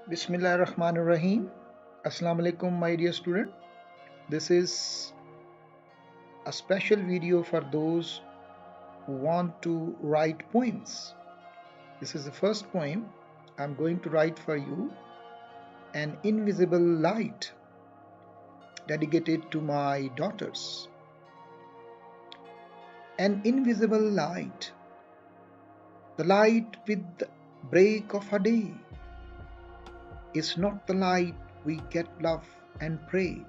Bismillah Rahman Rahim. Assalamu alaikum, my dear student. This is a special video for those who want to write poems. This is the first poem I'm going to write for you, An Invisible Light, dedicated to my daughters. An invisible light, the light with the break of a day, is not the light we get love and pray.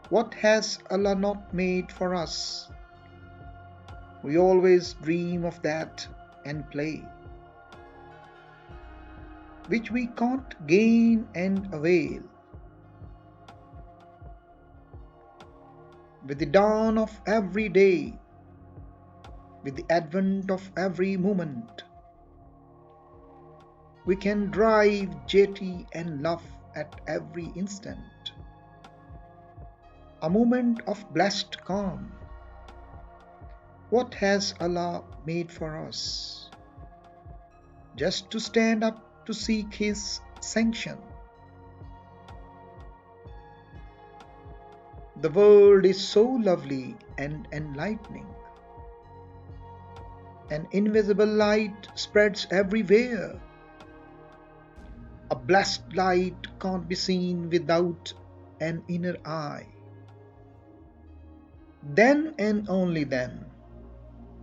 What has Allah not made for us? We always dream of that and play, which we can't gain and avail. With the dawn of every day, with the advent of every moment, we can drive jetty and laugh at every instant. A moment of blessed calm. What has Allah made for us? Just to stand up to seek His sanction. The world is so lovely and enlightening. An invisible light spreads everywhere. A blessed light can't be seen without an inner eye. Then and only then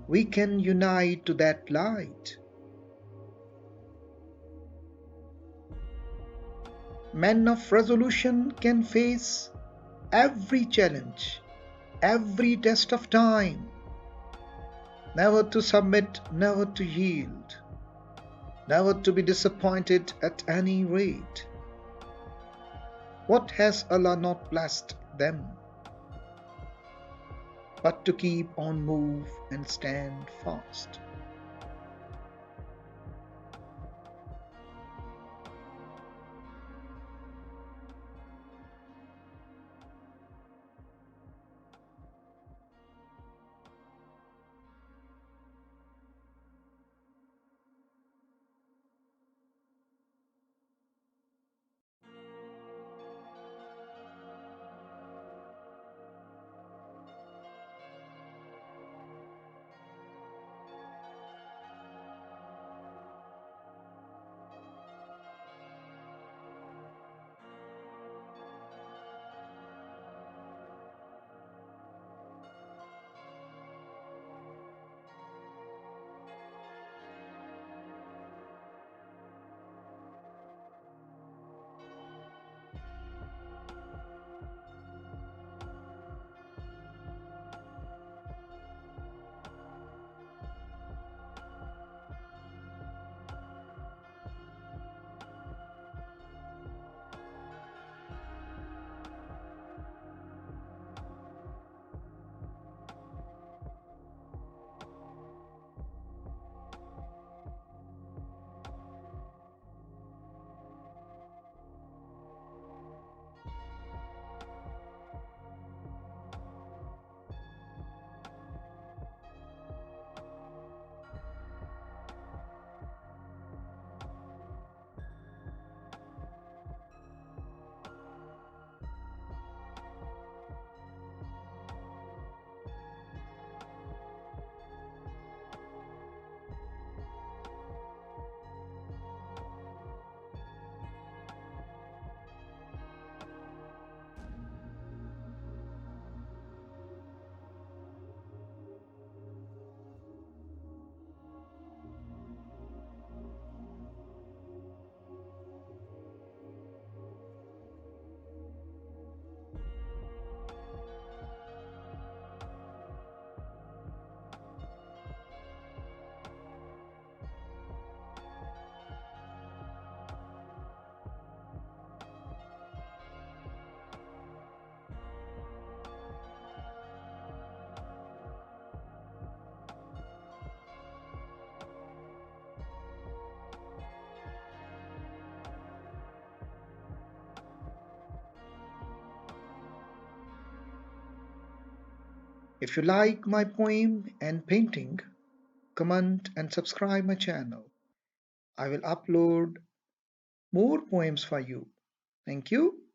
we can unite to that light. Men of resolution can face every challenge, every test of time, never to submit, never to yield, never to be disappointed at any rate. What has Allah not blessed them? But to keep on move and stand fast. If you like my poem and painting, comment and subscribe my channel. I will upload more poems for you. Thank you.